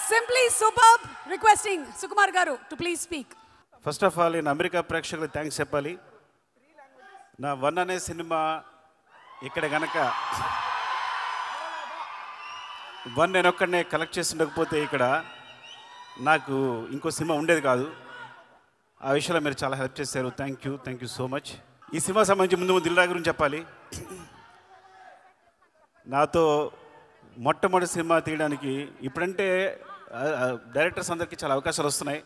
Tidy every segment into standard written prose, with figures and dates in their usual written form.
Simply superb. Requesting Sukumar Garu to please speak. First of all నేను America ప్రేక్షకులకు thanks చెప్పాలి. నా one అనే సినిమా ఇక్కడ గనక వన్ నేను ఒక్కడనే కలెక్ట్ చేసి ఉండకపోతే ఇక్కడ నాకు ఇంకో సినిమా ఉండేది కాదు. ఆ విషయంలో మీరు చాలా హెల్ప్ చేశారు. Thank you so much. ఈ సినిమా సంబంధించి ముందు దిల్ రాజు గురించి చెప్పాలి. నాతో మొట్టమొదటి సినిమా తీయడానికి ఇప్పుడంటే డైరెక్టర్స్ అందరికీ చాలా అవకాశాలు వస్తున్నాయి.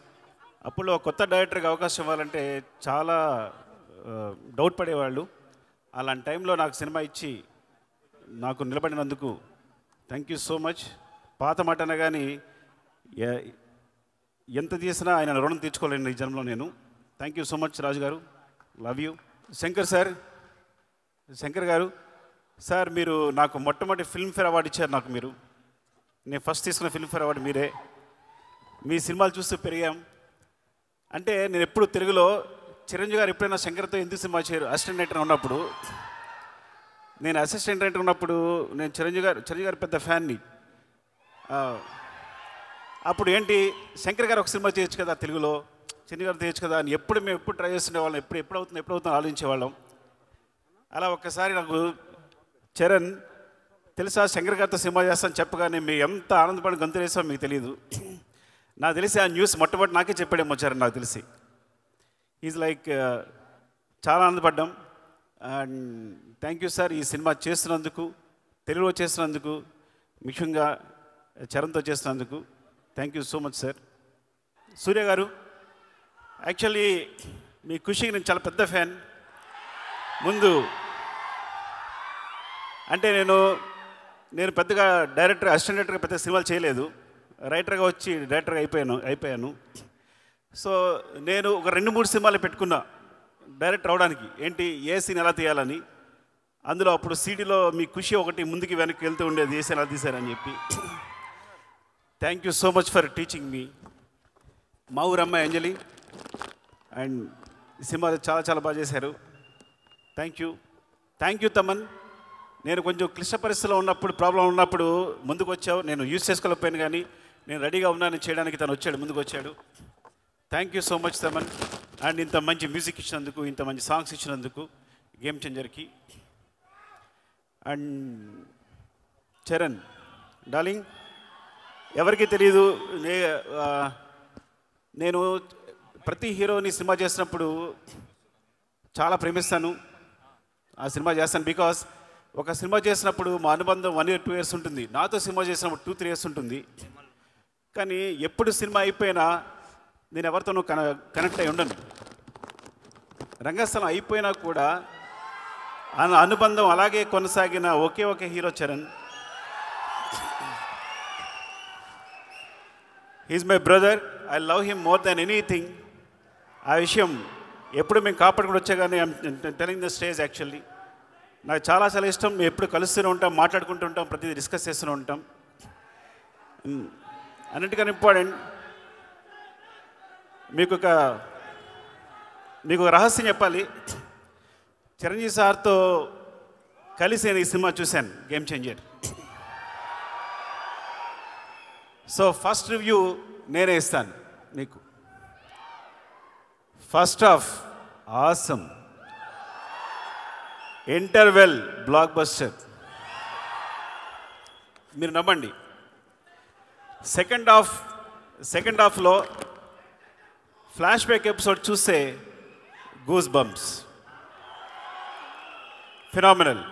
అప్పుడు కొత్త డైరెక్టర్కి అవకాశం ఇవ్వాలంటే చాలా డౌట్ పడేవాళ్ళు. అలాంటి టైంలో నాకు సినిమా ఇచ్చి నాకు నిలబడినందుకు థ్యాంక్ యూ సో మచ్. పాత మాట అనగాని ఎంత చేసినా ఆయన రుణం తీర్చుకోలేను ఈ జన్మలో నేను. థ్యాంక్ యూ సో మచ్ రాజు గారు, లవ్ యూ. శంకర్ గారు సార్, మీరు నాకు మొట్టమొదటి ఫిల్మ్ఫేర్ అవార్డు ఇచ్చారు. నాకు మీరు, నేను ఫస్ట్ తీసుకున్న ఫిల్మ్ఫేర్ అవార్డు మీరే. మీ సినిమాలు చూస్తూ పెరిగాం. అంటే నేను ఎప్పుడు తెలుగులో చిరంజీవి గారు ఎప్పుడైనా శంకర్తో ఎందుకు సినిమా చేయరు అసిస్టెంట్ డైరెక్టర్ ఉన్నప్పుడు, నేను అసిస్టెంట్ డైరెక్టర్ ఉన్నప్పుడు నేను చిరంజీవి గారు పెద్ద ఫ్యాన్ని. అప్పుడు ఏంటి శంకర్ గారు ఒక సినిమా చేయొచ్చు కదా తెలుగులో, చిరంజీవి గారు చేయొచ్చు కదా అని మేము ఎప్పుడు ట్రై చేస్తుండేవాళ్ళం. ఎప్పుడు అవుతుందో ఆలోచించేవాళ్ళం. అలా ఒక్కసారి నాకు చరణ్ తెలుసా శంకర్ గారితో సినిమా చేస్తాను చెప్పగానే మేము ఎంత ఆనందపడి గంతులేసామో మీకు తెలియదు. నాకు తెలిసి ఆ న్యూస్ మొట్టమొదటి నాకే చెప్పాడేమో చరణ్, నాకు తెలిసి. ఈజ్ లైక్ చాలా ఆనందపడ్డాం. అండ్ థ్యాంక్ యూ సార్, ఈ సినిమా చేస్తున్నందుకు, తెలుగులో చేస్తున్నందుకు, ముఖ్యంగా చరణ్తో చేస్తున్నందుకు thank you so much sir. Surya garu, actually మీ ఖుషికి నేను చాలా పెద్ద ఫ్యాన్. ముందు అంటే నేను పెద్దగా డైరెక్టర్ అసిస్టెంట్ డైరెక్టర్గా పెద్ద సినిమాలు చేయలేదు. రైటర్గా వచ్చి డైరెక్టర్గా అయిపోయాను. సో నేను ఒక 2-3 సినిమాలు పెట్టుకున్నా డైరెక్టర్ అవడానికి. ఏంటి, ఏ సీన్ ఎలా తీయాలని. అందులో అప్పుడు సీడీలో మీ ఖుషి ఒకటి ముందుకి వెనక్కి వెళ్తూ ఉండేది, ఏ సీన్ ఎలా తీశారని చెప్పి. Thank you so much for teaching మీ. మా ఊరమ్మాయి అంజలి అండ్ ఈ సినిమా చాలా బాగా చేశారు. Thank you Thaman. నేను కొంచెం క్లిష్ట పరిస్థితిలో ఉన్నప్పుడు, ప్రాబ్లం ఉన్నప్పుడు ముందుకు వచ్చావు. నేను యూజ్ చేసుకోలేకపోయాను, కానీ నేను రెడీగా ఉన్నాను చేయడానికి. తను వచ్చాడు, ముందుకు వచ్చాడు. Thank you so much Thaman. And ఇంత మంచి మ్యూజిక్ ఇచ్చినందుకు, ఇంత మంచి సాంగ్స్ ఇచ్చినందుకు గేమ్ చేంజర్కి. అండ్ చరణ్ డార్లింగ్, ఎవరికి తెలియదు, నేను ప్రతి హీరోని సినిమా చేసినప్పుడు చాలా ప్రేమిస్తాను. ఆ సినిమా చేస్తాను బికాస్ ఒక సినిమా చేసినప్పుడు మా అనుబంధం 1 year 2 years ఉంటుంది. నాతో సినిమా చేసినప్పుడు 2-3 years ఉంటుంది. కానీ ఎప్పుడు సినిమా అయిపోయినా నేను ఎవరితోనూ కనెక్ట్ అయి ఉండను. రంగస్థలం అయిపోయినా కూడా అనుబంధం అలాగే కొనసాగిన ఒకే hero Charan. He's my brother. I love him more than anything. ఆ విషయం ఎప్పుడు మేము కాపాడుకుని వచ్చా, కానీ టెలింగ్ ద స్టేజ్. యాక్చువల్లీ నాకు చాలా ఇష్టం. మేము ఎప్పుడు కలుస్తూనే ఉంటాం, మాట్లాడుకుంటూ ఉంటాం, ప్రతిదీ డిస్కస్ చేస్తూనే ఉంటాం. అన్నిటికన్నా ఇంపార్టెంట్, మీకు ఒక రహస్యం చెప్పాలి. చిరంజీవి సార్తో కలిసి నేను ఈ సినిమా చూశాను, game changer. So first review నేనే ఇస్తాను మీకు. First half awesome, interval block buster, మీరు నమ్మండి. సెకండ్ హాఫ్లో ఫ్లాష్ బ్యాక్ ఎపిసోడ్ చూస్తే గూస్ బంప్స్, ఫినామినల్.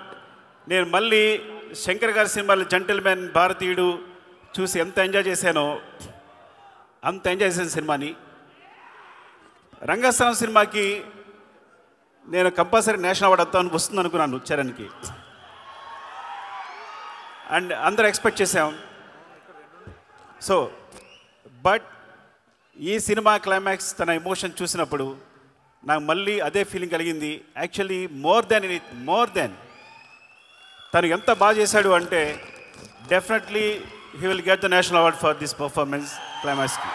నేను మళ్ళీ శంకర్ గారి సినిమాలు జెంటిల్మెన్, భారతీయుడు చూసి ఎంత ఎంజాయ్ చేశానో అంత ఎంజాయ్ చేసిన సినిమాని. రంగస్థలం సినిమాకి నేను కంపల్సరీ నేషనల్ అవార్డు వస్తుంది అనుకున్నాను చరణ్కి. అండ్ అందరూ ఎక్స్పెక్ట్ చేసాం. సో బట్ ఈ సినిమా క్లైమాక్స్, తన ఎమోషన్ చూసినప్పుడు నాకు మళ్ళీ అదే ఫీలింగ్ కలిగింది. యాక్చువల్లీ మోర్ దెన్ తను ఎంత బాగా చేశాడు అంటే definitely he will get the national award for this performance క్లైమాక్స్కి.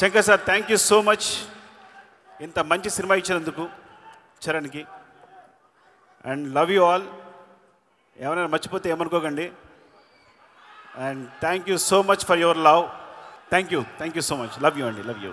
Shankar sir, thank you so much ఇంత మంచి సినిమా ఇచ్చినందుకు చరణ్కి. And love you all. ఎవరైనా మర్చిపోతే ఏమనుకోకండి. And thank you so much for your love. Thank you so much. Love you అండి, love you.